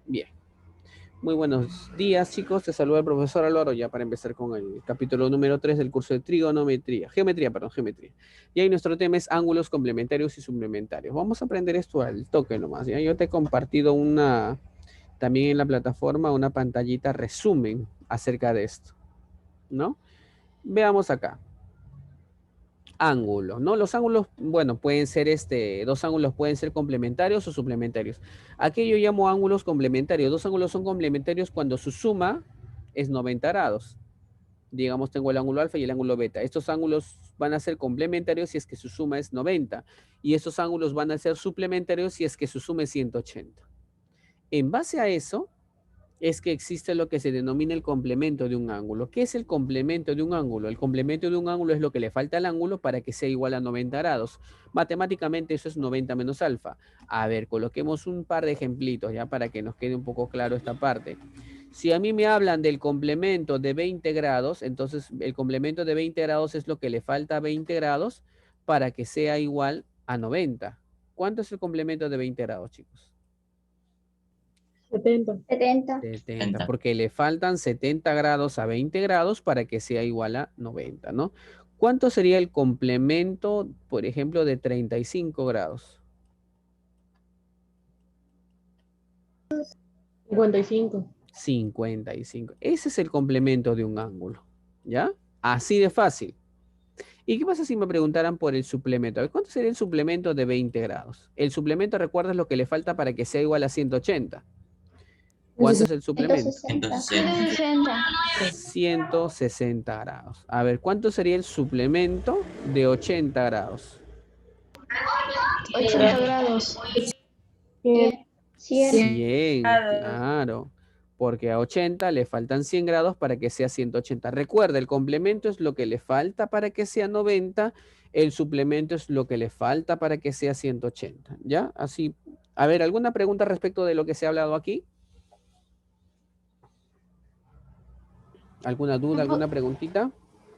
Bien. Muy buenos días, chicos. Te saluda el profesor Álvaro ya para empezar con el capítulo número 3 del curso de trigonometría. Geometría. Y ahí nuestro tema es ángulos complementarios y suplementarios. Vamos a aprender esto al toque nomás, ¿ya? Yo te he compartido también en la plataforma, una pantallita resumen acerca de esto, ¿no? Veamos acá. Ángulos, ¿no? Los ángulos, bueno, pueden ser dos ángulos pueden ser complementarios o suplementarios. Aquí yo llamo ángulos complementarios. Dos ángulos son complementarios cuando su suma es 90 grados. Digamos, tengo el ángulo alfa y el ángulo beta. Estos ángulos van a ser complementarios si es que su suma es 90. Y estos ángulos van a ser suplementarios si es que su suma es 180. En base a eso, es que existe lo que se denomina el complemento de un ángulo. ¿Qué es el complemento de un ángulo? El complemento de un ángulo es lo que le falta al ángulo para que sea igual a 90 grados. Matemáticamente eso es 90 menos alfa. A ver, coloquemos un par de ejemplitos ya para que nos quede un poco claro esta parte. Si a mí me hablan del complemento de 20 grados, entonces el complemento de 20 grados es lo que le falta a 20 grados para que sea igual a 90. ¿Cuánto es el complemento de 20 grados, chicos? 70. 70, porque le faltan 70 grados a 20 grados para que sea igual a 90, ¿no? ¿Cuánto sería el complemento, por ejemplo, de 35 grados? 55. 55. Ese es el complemento de un ángulo, ¿ya? Así de fácil. ¿Y qué pasa si me preguntaran por el suplemento? A ver, ¿cuánto sería el suplemento de 20 grados? El suplemento, recuerda, es lo que le falta para que sea igual a 180. ¿Cuánto es el suplemento? 160. 160 grados. A ver, ¿cuánto sería el suplemento de 80 grados? 80 grados. 100, claro. Porque a 80 le faltan 100 grados para que sea 180. Recuerda, el complemento es lo que le falta para que sea 90. El suplemento es lo que le falta para que sea 180. ¿Ya? Así. A ver, ¿alguna pregunta respecto de lo que se ha hablado aquí? ¿Alguna duda, alguna preguntita?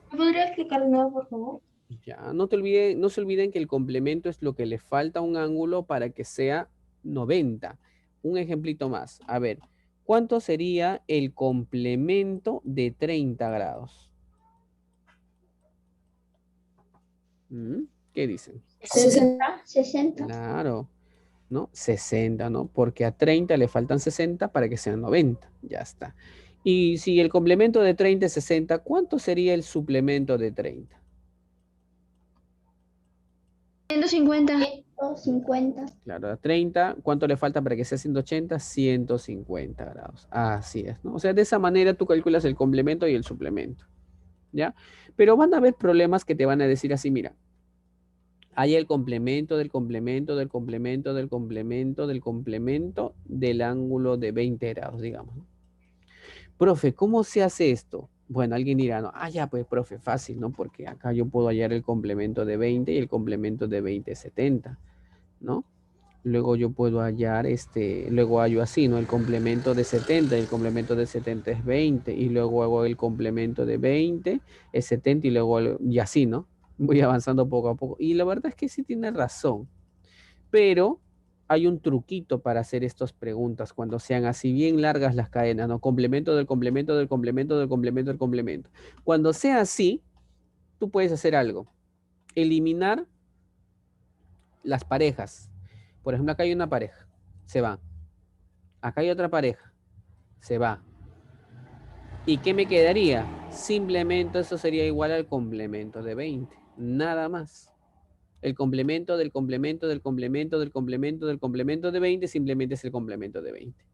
¿Podría explicar de nuevo, por favor? Ya, no se olviden que el complemento es lo que le falta a un ángulo para que sea 90. Un ejemplito más. A ver, ¿cuánto sería el complemento de 30 grados? ¿Qué dicen? 60. Claro, ¿no? 60, ¿no? Porque a 30 le faltan 60 para que sean 90. Ya está. Y si el complemento de 30 es 60, ¿cuánto sería el suplemento de 30? 150. 150. Claro, a 30, ¿cuánto le falta para que sea 180? 150 grados. Así es, ¿no? O sea, de esa manera tú calculas el complemento y el suplemento, ¿ya? Pero van a haber problemas que te van a decir así, mira, hay el complemento del complemento del complemento del complemento del complemento del ángulo de 20 grados, digamos, ¿no? Profe, ¿cómo se hace esto? Bueno, alguien dirá, no, ya, pues, profe, fácil, ¿no? Porque acá yo puedo hallar el complemento de 20 y el complemento de 20 es 70, ¿no? Luego yo puedo hallar, luego hallo así, ¿no? El complemento de 70, el complemento de 70 es 20, y luego hago el complemento de 20, es 70, y así, ¿no? Voy avanzando poco a poco. Y la verdad es que sí tiene razón, pero hay un truquito para hacer estas preguntas cuando sean así bien largas las cadenas, ¿no? Complemento del complemento del complemento del complemento del complemento. Cuando sea así, tú puedes hacer algo. Eliminar las parejas. Por ejemplo, acá hay una pareja, se va. Acá hay otra pareja, se va. ¿Y qué me quedaría? Simplemente eso sería igual al complemento de 20, nada más. El complemento del complemento del complemento del complemento del complemento de 20 simplemente es el complemento de 20.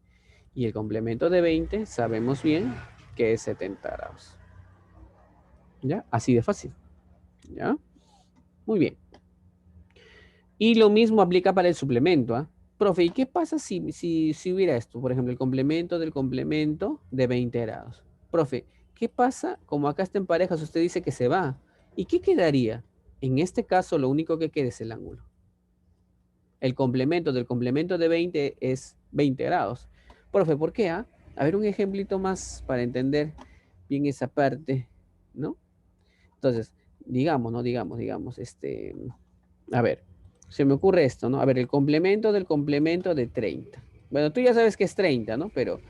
Y el complemento de 20 sabemos bien que es 70 grados. ¿Ya? Así de fácil. ¿Ya? Muy bien. Y lo mismo aplica para el suplemento, ¿ah? Profe, ¿y qué pasa si hubiera esto? Por ejemplo, el complemento del complemento de 20 grados. Profe, ¿qué pasa? Como acá está en parejas, usted dice que se va. ¿Y qué quedaría? En este caso, lo único que queda es el ángulo. El complemento del complemento de 20 es 20 grados. Profe, ¿por qué? Ah? A ver, un ejemplito más para entender bien esa parte, ¿no? Entonces, digamos, ¿no? Digamos, a ver, se me ocurre esto, ¿no? A ver, el complemento del complemento de 30. Bueno, tú ya sabes que es 30, ¿no? Pero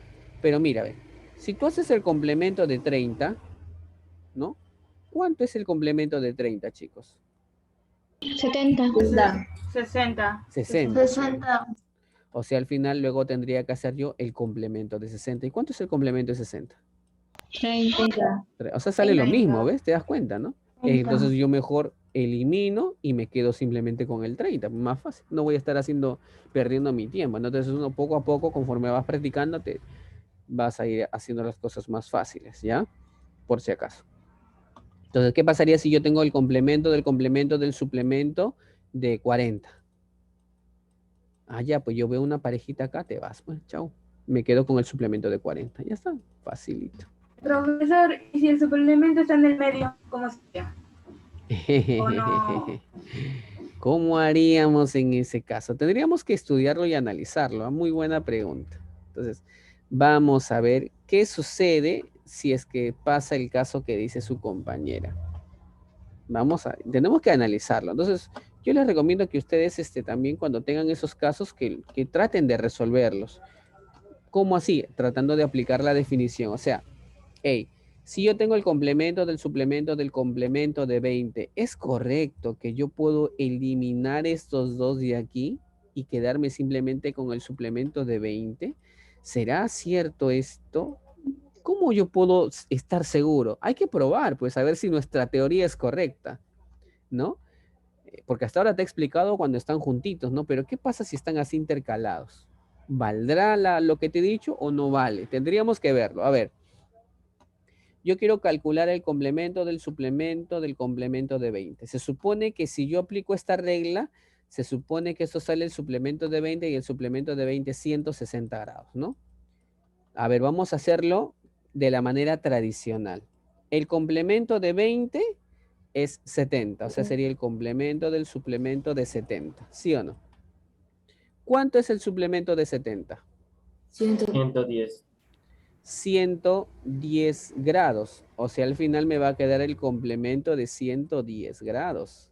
mira, a ver, si tú haces el complemento de 30, ¿no? ¿Cuánto es el complemento de 30, chicos? 70. Da. 60. 60. O sea, al final luego tendría que hacer yo el complemento de 60. ¿Y cuánto es el complemento de 60? 30. O sea, sale lo 30. mismo, ¿ves? ¿Te das cuenta, no? Entonces yo mejor elimino y me quedo simplemente con el 30. Más fácil. No voy a estar perdiendo mi tiempo, ¿no? Entonces uno poco a poco, conforme vas practicando, te vas a ir haciendo las cosas más fáciles, ¿ya? Por si acaso. Entonces, ¿qué pasaría si yo tengo el complemento del suplemento de 40? Ah, ya, pues yo veo una parejita acá, te vas, pues, chao. Me quedo con el suplemento de 40. Ya está, facilito. Profesor, ¿y si el suplemento está en el medio, cómo sería? ¿O no? ¿Cómo haríamos en ese caso? Tendríamos que estudiarlo y analizarlo. Muy buena pregunta. Entonces, vamos a ver qué sucede si es que pasa el caso que dice su compañera. Tenemos que analizarlo. Entonces, yo les recomiendo que ustedes también cuando tengan esos casos que traten de resolverlos. ¿Cómo así? Tratando de aplicar la definición. O sea, hey, si yo tengo el complemento del complemento de 20, ¿es correcto que yo puedo eliminar estos dos de aquí y quedarme simplemente con el suplemento de 20? ¿Será cierto esto? ¿Cómo yo puedo estar seguro? Hay que probar, pues, a ver si nuestra teoría es correcta, ¿no? Porque hasta ahora te he explicado cuando están juntitos, ¿no? Pero ¿qué pasa si están así intercalados? ¿Valdrá lo que te he dicho o no vale? Tendríamos que verlo. A ver, yo quiero calcular el complemento del complemento de 20. Se supone que si yo aplico esta regla, se supone que eso sale el suplemento de 20 y el suplemento de 20 160 grados, ¿no? A ver, vamos a hacerlo de la manera tradicional. El complemento de 20 es 70, o sea, sería el complemento del suplemento de 70, ¿sí o no? ¿Cuánto es el suplemento de 70? 110. 110 grados. O sea, al final me va a quedar el complemento de 110 grados.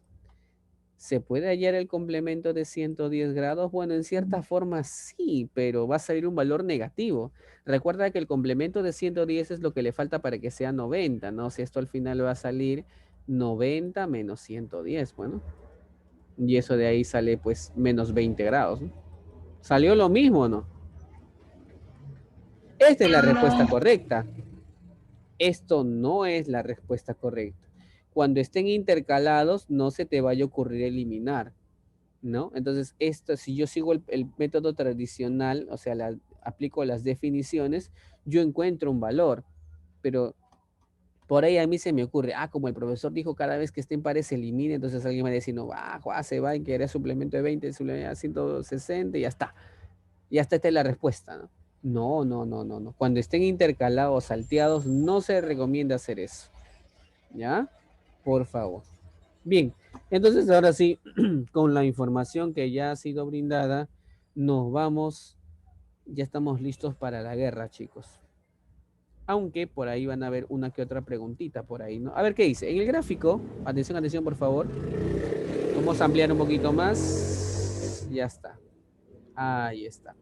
¿Se puede hallar el complemento de 110 grados? Bueno, en cierta forma sí, pero va a salir un valor negativo. Recuerda que el complemento de 110 es lo que le falta para que sea 90, ¿no? Si esto al final va a salir 90 menos 110, bueno. Y eso de ahí sale pues menos 20 grados, ¿no? ¿Salió lo mismo o no? Esta es la respuesta correcta. Esto no es la respuesta correcta. Cuando estén intercalados, no se te vaya a ocurrir eliminar, ¿no? Entonces, esto, si yo sigo el método tradicional, o sea, aplico las definiciones, yo encuentro un valor, pero por ahí a mí se me ocurre, como el profesor dijo, cada vez que estén pares se elimine, entonces alguien me va a decir, no, se va, que era suplemento de 20, suplemento de 160 y ya está. Y hasta esta es la respuesta, ¿no? No, no, no, no, no. Cuando estén intercalados, salteados, no se recomienda hacer eso. ¿Ya? Por favor. Bien, entonces ahora sí, con la información que ya ha sido brindada, nos vamos, ya estamos listos para la guerra, chicos. Aunque por ahí van a haber una que otra preguntita por ahí, ¿no? A ver qué dice. En el gráfico, atención, atención, por favor. Vamos a ampliar un poquito más. Ya está. Ahí está.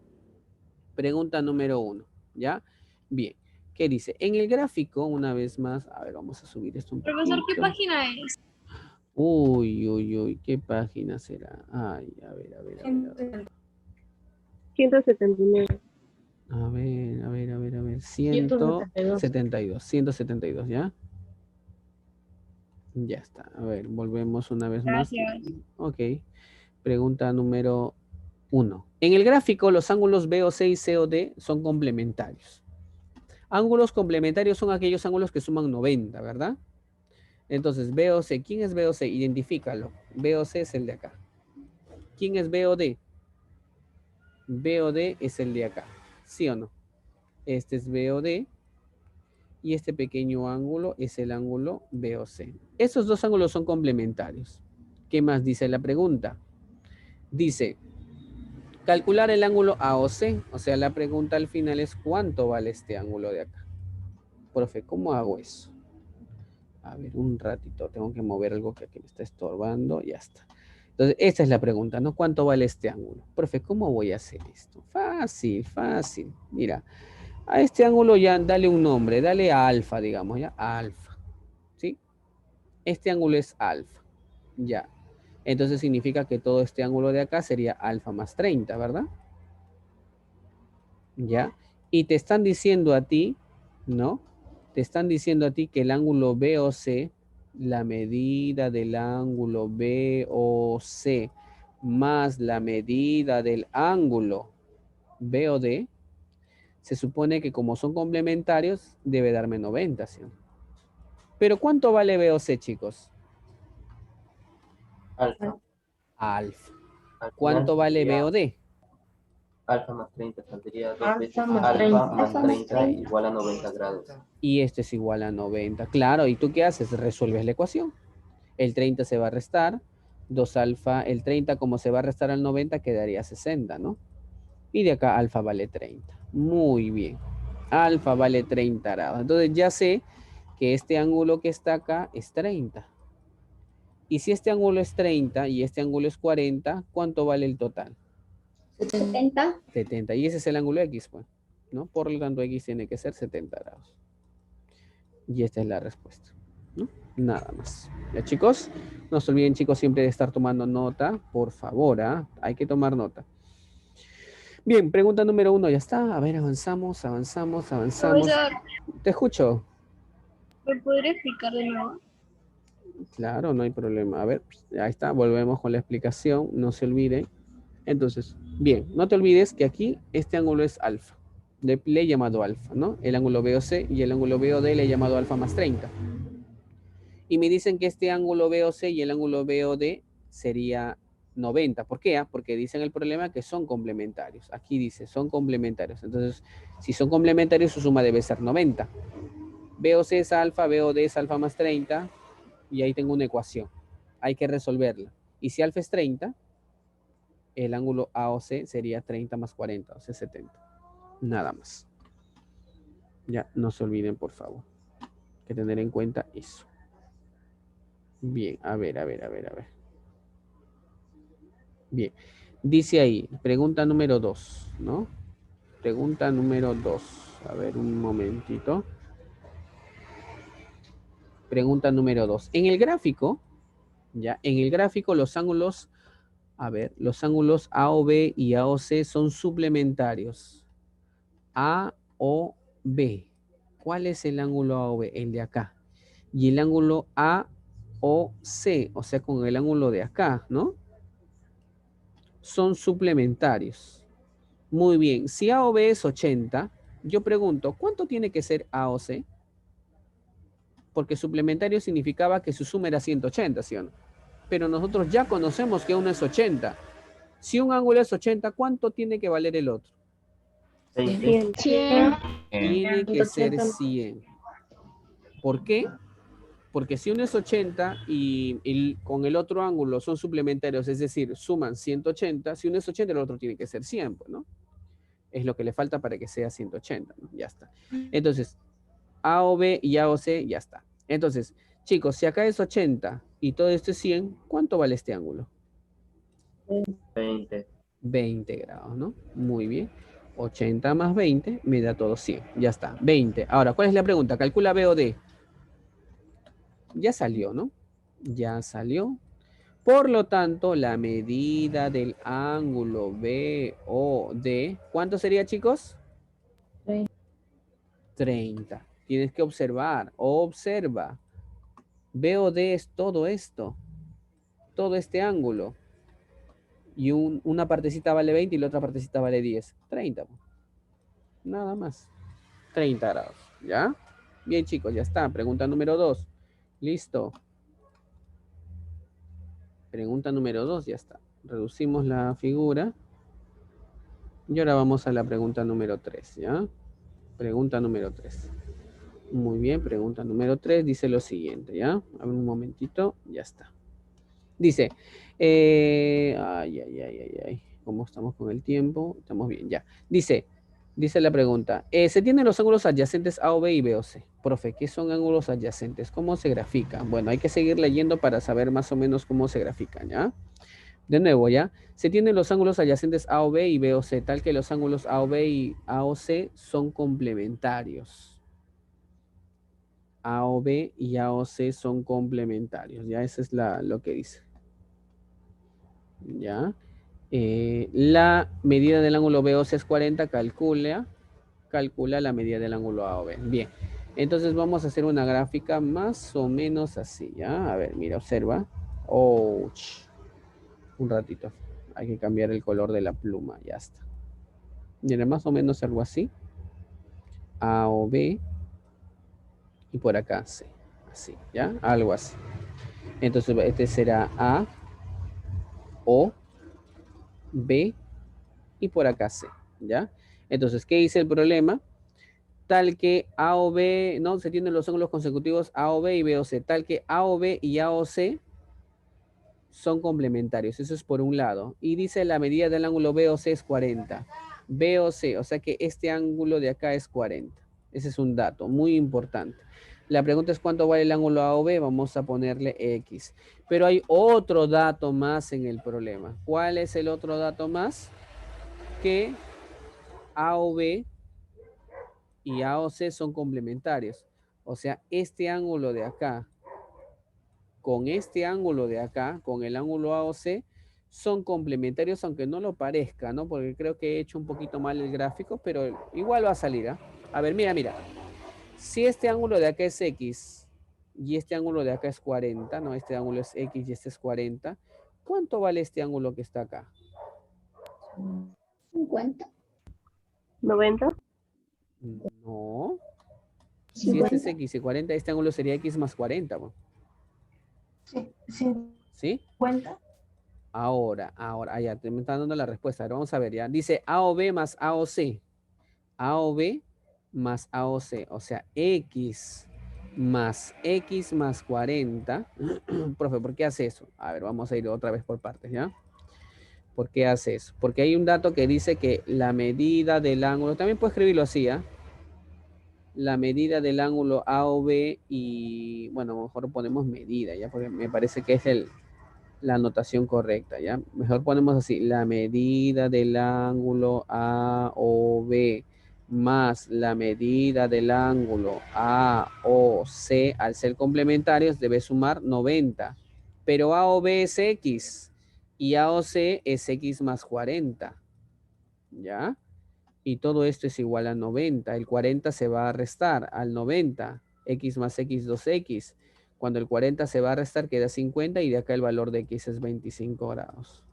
Pregunta número 1, ¿ya? Bien, ¿qué dice? En el gráfico, una vez más, a ver, vamos a subir esto un Profesor, ¿qué poquito. página es? Uy, uy, uy, ¿qué página será? Ay, a ver, a ver, a ver, a ver. 179. A ver, a ver, a ver, a ver. 172. 172, ¿ya? Ya está. A ver, volvemos una vez más. Gracias. Ok. Pregunta número 1. En el gráfico, los ángulos BOC y COD son complementarios. Ángulos complementarios son aquellos ángulos que suman 90, ¿verdad? Entonces, BOC, ¿quién es BOC? Identifícalo. BOC es el de acá. ¿Quién es BOD? BOD es el de acá. ¿Sí o no? Este es BOD y este pequeño ángulo es el ángulo BOC. Esos dos ángulos son complementarios. ¿Qué más dice la pregunta? Dice, calcular el ángulo AOC. O sea, la pregunta al final es ¿cuánto vale este ángulo de acá? Profe, ¿cómo hago eso? A ver, un ratito, tengo que mover algo que me está estorbando. Ya está. Entonces, esta es la pregunta, ¿no? ¿Cuánto vale este ángulo? Profe, ¿cómo voy a hacer esto? Fácil, fácil. Mira, a este ángulo ya dale un nombre, dale alfa, digamos, ¿ya? Alfa, ¿sí? Este ángulo es alfa, ya. Entonces significa que todo este ángulo de acá sería alfa más 30, ¿verdad? ¿Ya? Y te están diciendo a ti, ¿no? Te están diciendo a ti que el ángulo BOC, la medida del ángulo BOC más la medida del ángulo BOD, se supone que como son complementarios, debe darme 90, ¿sí? Pero ¿cuánto vale BOC, chicos? Alfa. Alfa. Al final ¿Cuánto vale saldría BOD? alfa más 30, saldría dos Alfa veces más alfa 30. más Alfa más 30 30. igual a 90 grados. Y esto es igual a 90. Claro, ¿y tú qué haces? Resuelves la ecuación. El 30 se va a restar. 2 alfa, el 30 como se va a restar al 90 quedaría 60, ¿no? Y de acá alfa vale 30. Muy bien. Alfa vale 30 grados. Entonces ya sé que este ángulo que está acá es 30. Y si este ángulo es 30 y este ángulo es 40, ¿cuánto vale el total? 70. 70. Y ese es el ángulo X, pues, ¿no? Por lo tanto, X tiene que ser 70 grados. Y esta es la respuesta, ¿no? Nada más. ¿Ya, chicos? No se olviden, chicos, siempre de estar tomando nota, por favor, ¿ah? Hay que tomar nota. Bien, pregunta número 1, ya está. A ver, avanzamos. Profesor, Te escucho. ¿me podría explicar de nuevo? Claro, no hay problema. A ver, ahí está, volvemos con la explicación, no se olviden. Entonces, bien, no te olvides que aquí este ángulo es alfa. Le he llamado alfa, ¿no? El ángulo BOC y el ángulo BOD le he llamado alfa más 30. Y me dicen que este ángulo BOC y el ángulo BOD sería 90. ¿Por qué? Porque dicen el problema que son complementarios. Aquí dice, son complementarios. Entonces, si son complementarios, su suma debe ser 90. BOC es alfa, BOD es alfa más 30. Y ahí tengo una ecuación. Hay que resolverla. Y si alfa es 30, el ángulo AOC sería 30 más 40, o sea, 70. Nada más. Ya, no se olviden, por favor. Hay que tener en cuenta eso. Bien, a ver. Bien. Dice ahí, pregunta número 2, ¿no? Pregunta número 2. A ver, un momentito. Pregunta número 2. En el gráfico, ya, en el gráfico los ángulos, a ver, los ángulos AOB y AOC son suplementarios. AOB. ¿Cuál es el ángulo AOB? El de acá. Y el ángulo AOC, o sea, con el ángulo de acá, ¿no? Son suplementarios. Muy bien. Si AOB es 80, yo pregunto, ¿cuánto tiene que ser AOC? Porque suplementario significaba que su suma era 180, ¿sí o no? Pero nosotros ya conocemos que uno es 80. Si un ángulo es 80, ¿cuánto tiene que valer el otro? 100. 100. Tiene que ser 100. ¿Por qué? Porque si uno es 80 y con el otro ángulo son suplementarios, es decir, suman 180, si uno es 80, el otro tiene que ser 100, pues, ¿no? Es lo que le falta para que sea 180, ¿no? Ya está. Entonces, AOB y AOC, ya está. Entonces, chicos, si acá es 80 y todo esto es 100, ¿cuánto vale este ángulo? 20. 20 grados, ¿no? Muy bien. 80 más 20 me da todo 100. Ya está, 20. Ahora, ¿cuál es la pregunta? Calcula BOD. Ya salió, ¿no? Ya salió. Por lo tanto, la medida del ángulo BOD, ¿cuánto sería, chicos? 30. Tienes que observar. Observa. BOD es todo esto. Todo este ángulo. Y una partecita vale 20 y la otra partecita vale 10. 30. Nada más. 30 grados. ¿Ya? Bien, chicos, ya está. Pregunta número 2. Listo. Pregunta número 2, ya está. Reducimos la figura. Y ahora vamos a la pregunta número 3, ¿ya? Pregunta número 3. Muy bien, pregunta número 3 dice lo siguiente, ¿ya? A ver un momentito, ya está. Dice, ¿cómo estamos con el tiempo? Estamos bien, ya. Dice la pregunta, se tienen los ángulos adyacentes AOB y BOC. Profe, ¿qué son ángulos adyacentes? ¿Cómo se grafican? Bueno, hay que seguir leyendo para saber más o menos cómo se grafican, ¿ya? De nuevo, ¿ya? Se tienen los ángulos adyacentes A o B y B o C, tal que los ángulos A o B y A o C son complementarios. A o B y A o C son complementarios, ¿ya? Eso es lo que dice. ¿Ya? La medida del ángulo B o C es 40, calcula la medida del ángulo A o B. Bien, entonces vamos a hacer una gráfica más o menos así, ¿ya? A ver, mira, observa. Ouch. Un ratito. Hay que cambiar el color de la pluma, ya está. Mira, más o menos algo así. A o B. Y por acá C. Así, ¿ya? Algo así. Entonces este será A, O, B y por acá C, ¿ya? Entonces, ¿qué dice el problema? Tal que A o B, no, se tienen los ángulos consecutivos A o B y B o C, tal que A o B y A o C son complementarios, eso es por un lado. Y dice la medida del ángulo B o C es 40. B o C, o sea que este ángulo de acá es 40. Ese es un dato muy importante. La pregunta es cuánto vale el ángulo A o B, vamos a ponerle X. Pero hay otro dato más en el problema. ¿Cuál es el otro dato más? Que A o B y A o C son complementarios. O sea, este ángulo de acá con este ángulo de acá, con el ángulo A o C, son complementarios, aunque no lo parezca, ¿no? Porque creo que he hecho un poquito mal el gráfico, pero igual va a salir, ¿ah? A ver, mira, mira. Si este ángulo de acá es X y este ángulo de acá es 40, ¿no? Este ángulo es X y este es 40. ¿Cuánto vale este ángulo que está acá? 50. 90. No. Si este es X y 40, este ángulo sería X más 40, ¿no? Sí, ¿Sí? 50. Ahora, ya, te me están dando la respuesta. Ahora vamos a ver, ya. Dice A o B más A o C. A o B más A o C. O sea, X más 40. Profe, ¿por qué hace eso? A ver, vamos a ir otra vez por partes, ¿ya? ¿Por qué hace eso? Porque hay un dato que dice que la medida del ángulo, también puedo escribirlo así, ¿ya? La medida del ángulo A o B y, bueno, mejor ponemos medida, ¿ya? Porque me parece que es la anotación correcta, ¿ya? Mejor ponemos así, la medida del ángulo A o B más la medida del ángulo A o C, al ser complementarios, debe sumar 90. Pero A o B es X y A o C es X más 40, ¿ya? Y todo esto es igual a 90. El 40 se va a restar al 90. X más X, 2X. Cuando el 40 se va a restar, queda 50 y de acá el valor de X es 25 grados.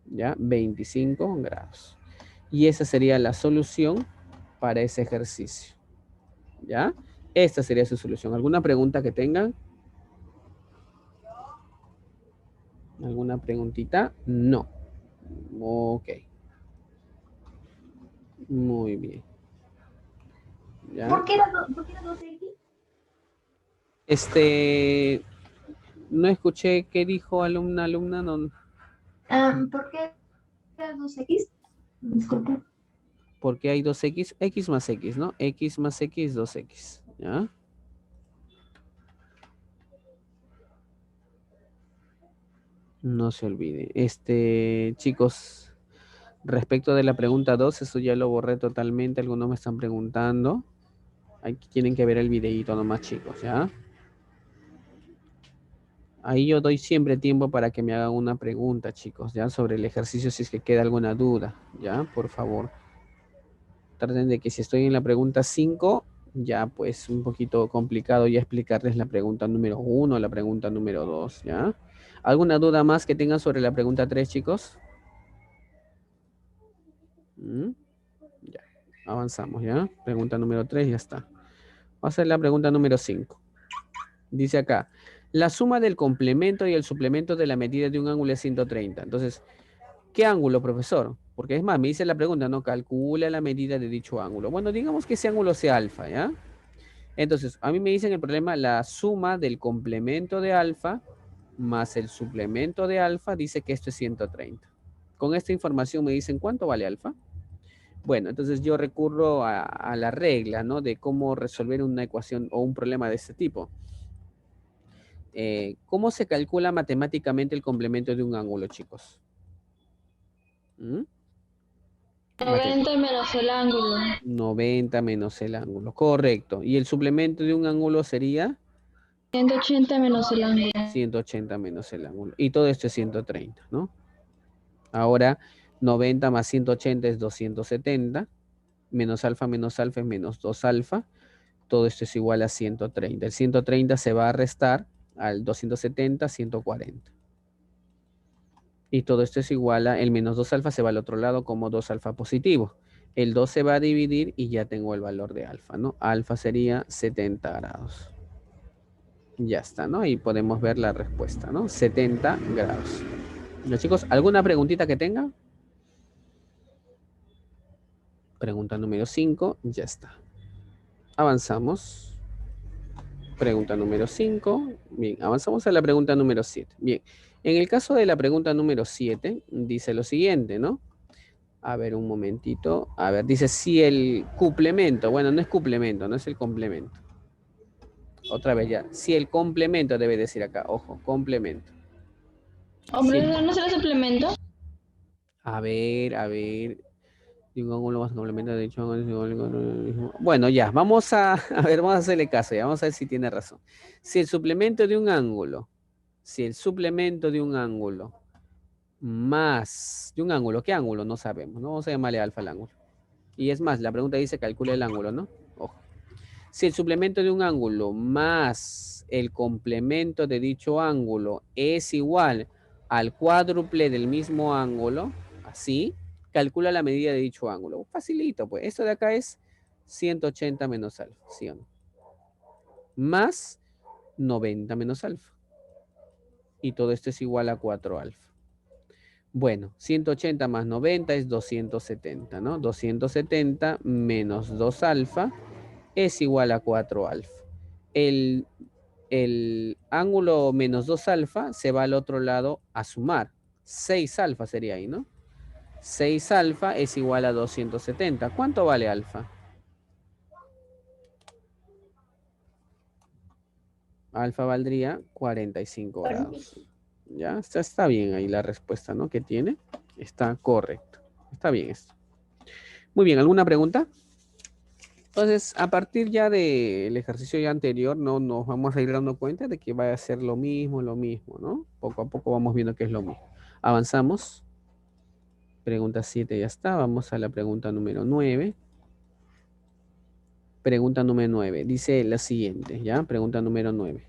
¿Ya? 25 grados. Y esa sería la solución para ese ejercicio. ¿Ya? Esta sería su solución. ¿Alguna pregunta que tengan? ¿Alguna preguntita? No. Ok. Muy bien. ¿Ya? ¿Por qué era 2X? No escuché qué dijo alumna, no. ¿Por qué era 2X? Disculpe. Porque hay 2X, X más X, ¿no? X más X, 2X, ¿ya? No se olvide. Chicos, respecto de la pregunta 2, eso ya lo borré totalmente. Algunos me están preguntando. Aquí tienen que ver el videíto nomás, chicos, ¿ya? Ahí yo doy siempre tiempo para que me hagan una pregunta, chicos, ¿ya? Sobre el ejercicio, si es que queda alguna duda, ¿ya? Por favor. Traten de que si estoy en la pregunta 5, ya pues un poquito complicado ya explicarles la pregunta número 1, la pregunta número 2, ¿ya? ¿Alguna duda más que tengan sobre la pregunta 3, chicos? Ya, avanzamos, ¿ya? Pregunta número 3, ya está. Vamos a hacer la pregunta número 5. Dice acá, la suma del complemento y el suplemento de la medida de un ángulo es 130. Entonces, ¿qué ángulo, profesor? Porque es más, me dice la pregunta, ¿no? Calcula la medida de dicho ángulo. Bueno, digamos que ese ángulo sea alfa, ¿ya? Entonces, a mí me dicen el problema, la suma del complemento de alfa más el suplemento de alfa dice que esto es 130. Con esta información me dicen, ¿cuánto vale alfa? Bueno, entonces yo recurro a la regla, ¿no? De cómo resolver una ecuación o un problema de este tipo. ¿cómo se calcula matemáticamente el complemento de un ángulo, chicos? 90 menos el ángulo. 90 menos el ángulo, correcto. ¿Y el suplemento de un ángulo sería? 180 menos el ángulo. 180 menos el ángulo. Y todo esto es 130, ¿no? Ahora, 90 más 180 es 270. Menos alfa es menos 2 alfa. Todo esto es igual a 130. El 130 se va a restar al 270, 140. Y todo esto es igual a, el menos 2 alfa se va al otro lado como 2 alfa positivo. El 2 se va a dividir y ya tengo el valor de alfa, ¿no? Alfa sería 70 grados. Ya está, ¿no? Y podemos ver la respuesta, ¿no? 70 grados. Bueno, chicos, ¿alguna preguntita que tengan? Pregunta número 5, ya está. Avanzamos. Pregunta número 5. Bien, avanzamos a la pregunta número 7. Bien, en el caso de la pregunta número 7, dice lo siguiente, ¿no? A ver, un momentito. A ver, dice si el complemento, bueno, no es complemento, no es el complemento. Otra vez ya. Si el complemento, debe decir acá, ojo, complemento. Hombre, Sí. ¿no será suplemento? A ver. De un ángulo más complemento de dicho ángulo. Bueno, ya, vamos a ver, vamos a hacerle caso, ya, vamos a ver si tiene razón. Si el suplemento de un ángulo, más de un ángulo, ¿qué ángulo? No sabemos, ¿no? Vamos a llamarle alfa al ángulo. Y es más, la pregunta dice calcula el ángulo, ¿no? Ojo. Si el suplemento de un ángulo más el complemento de dicho ángulo es igual al cuádruple del mismo ángulo, así, calcula la medida de dicho ángulo. Facilito, pues. Esto de acá es 180 menos alfa, ¿sí o no? Más 90 menos alfa. Y todo esto es igual a 4 alfa. Bueno, 180 más 90 es 270, ¿no? 270 menos 2 alfa es igual a 4 alfa. El ángulo menos 2 alfa se va al otro lado a sumar. 6 alfa sería ahí, ¿no? 6 alfa es igual a 270. ¿Cuánto vale alfa? Alfa valdría 45 grados. ¿Ya? Está bien ahí la respuesta, ¿no? Que tiene. Está correcto. Está bien esto. Muy bien, ¿alguna pregunta? Entonces, a partir ya del ejercicio ya anterior, ¿no? Nos vamos a ir dando cuenta de que va a ser lo mismo, ¿no? Poco a poco vamos viendo que es lo mismo. Avanzamos. Pregunta 7 ya está. Vamos a la pregunta número 9. Pregunta número 9. Dice la siguiente, ¿ya? Pregunta número 9.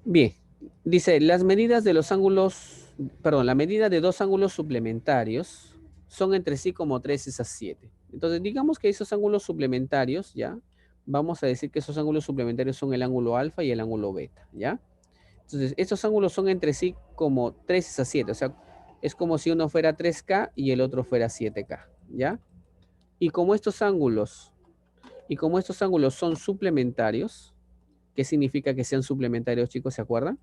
Bien. Dice, las medidas de los ángulos, perdón, la medida de dos ángulos suplementarios son entre sí como 3 es a 7. Entonces, digamos que esos ángulos suplementarios, ¿ya? Vamos a decir que esos ángulos suplementarios son el ángulo alfa y el ángulo beta, ¿ya? Entonces, estos ángulos son entre sí como 3 es a 7. O sea, es como si uno fuera 3K y el otro fuera 7K, ¿ya? Y como estos ángulos son suplementarios, ¿qué significa que sean suplementarios, chicos? ¿Se acuerdan?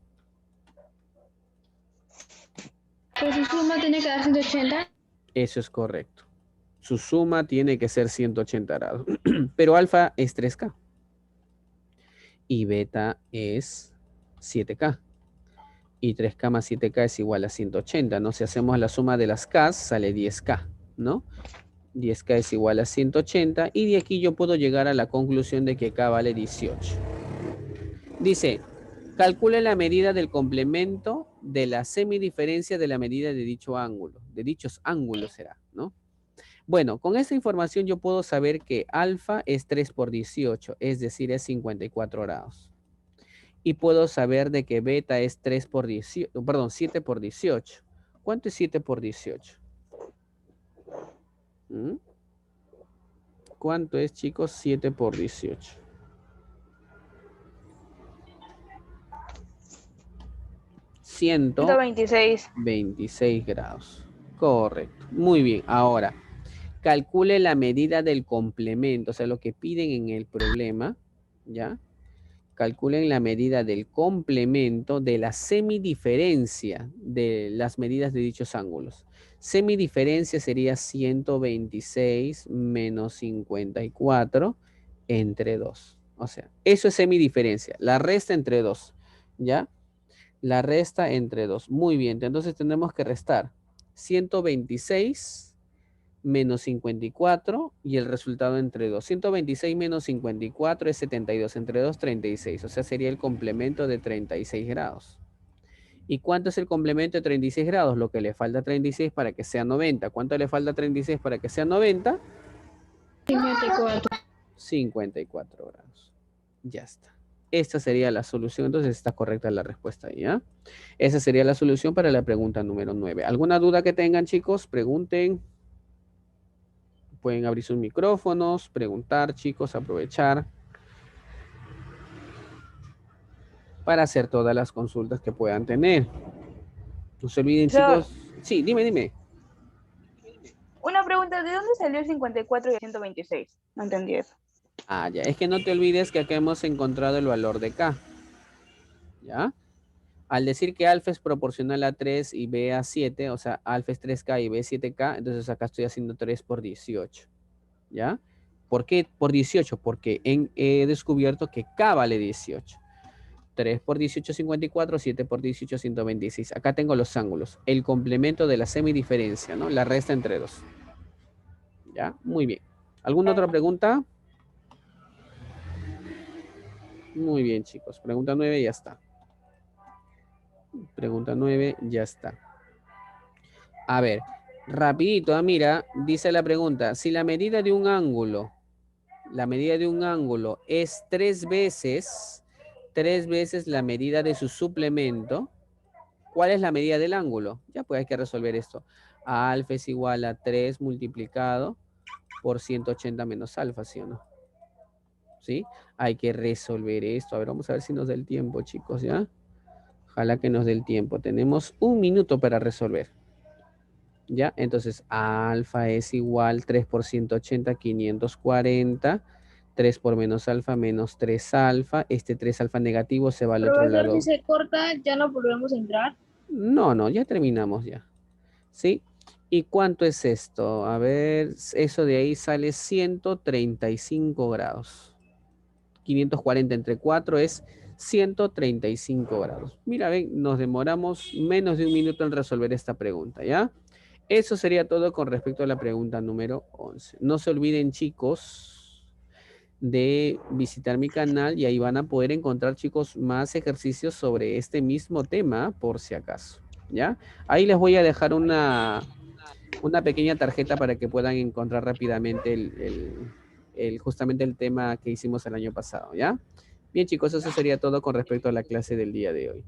Pues su suma tiene que dar 180. Eso es correcto. Su suma tiene que ser 180 grados. Pero alfa es 3K. Y beta es 7K. Y 3K más 7K es igual a 180, ¿no? Si hacemos la suma de las K, sale 10K, ¿no? 10K es igual a 180. Y de aquí yo puedo llegar a la conclusión de que K vale 18. Dice, calcule la medida del complemento de la semidiferencia de la medida de dicho ángulo. De dichos ángulos será, ¿no? Bueno, con esta información yo puedo saber que alfa es 3 por 18, es decir, es 54 grados. Y puedo saber de que beta es 3 por 18, perdón, 7 por 18. ¿Cuánto es 7 por 18? ¿Cuánto es, chicos, 7 por 18? 126. 26 grados. Correcto. Muy bien. Ahora, calcule la medida del complemento, o sea, lo que piden en el problema, ¿ya? Calculen la medida del complemento de la semidiferencia de las medidas de dichos ángulos. Semidiferencia sería 126 menos 54 entre 2. O sea, eso es semidiferencia. La resta entre 2. ¿Ya? La resta entre 2. Muy bien. Entonces tenemos que restar 126 menos 54 y el resultado entre 2. 126 menos 54 es 72. Entre 2, 36. O sea, sería el complemento de 36 grados. ¿Y cuánto es el complemento de 36 grados? Lo que le falta a 36 para que sea 90. ¿Cuánto le falta a 36 para que sea 90? 54. 54 grados. Ya está. Esta sería la solución. Entonces está correcta la respuesta ahí, ¿ya? Esa sería la solución para la pregunta número 9. ¿Alguna duda que tengan, chicos? Pregunten. Pueden abrir sus micrófonos, preguntar, chicos, aprovechar para hacer todas las consultas que puedan tener. No se olviden, chicos. Sí, dime. Una pregunta, ¿de dónde salió el 54 y el 126? No entendí eso. Ah, ya. Es que no te olvides que acá hemos encontrado el valor de K. ¿Ya? Al decir que alfa es proporcional a 3 y B a 7, o sea, alfa es 3K y B es 7K, entonces acá estoy haciendo 3 por 18. ¿Ya? ¿Por qué por 18? Porque he descubierto que K vale 18. 3 por 18, 54, 7 por 18, 126. Acá tengo los ángulos. El complemento de la semidiferencia, ¿no? La resta entre 2. ¿Ya? Muy bien. ¿Alguna otra pregunta? Muy bien, chicos. Pregunta 9, ya está. Pregunta 9, ya está. A ver, rapidito, mira, dice la pregunta. Si la medida de un ángulo, es 3 veces la medida de su suplemento, ¿cuál es la medida del ángulo? Ya pues hay que resolver esto. Alfa es igual a 3 multiplicado por 180 menos alfa, ¿sí o no? ¿Sí? Hay que resolver esto. A ver, vamos a ver si nos da el tiempo, chicos, ¿ya? Ojalá que nos dé el tiempo. Tenemos 1 minuto para resolver. ¿Ya? Entonces, alfa es igual 3 por 180, 540. 3 por menos alfa, menos 3 alfa. Este 3 alfa negativo se va al otro Profesor, lado. si se corta, ya no volvemos a entrar. No, ya terminamos ya. ¿Sí? ¿Y cuánto es esto? A ver, eso de ahí sale 135 grados. 540 entre 4 es 135 grados. Mira, ven, nos demoramos menos de 1 minuto en resolver esta pregunta, ¿ya? Eso sería todo con respecto a la pregunta número 11. No se olviden, chicos, de visitar mi canal y ahí van a poder encontrar, chicos, más ejercicios sobre este mismo tema, por si acaso, ¿ya? Ahí les voy a dejar una pequeña tarjeta para que puedan encontrar rápidamente justamente el tema que hicimos el año pasado, ¿ya? Bien, chicos, eso sería todo con respecto a la clase del día de hoy.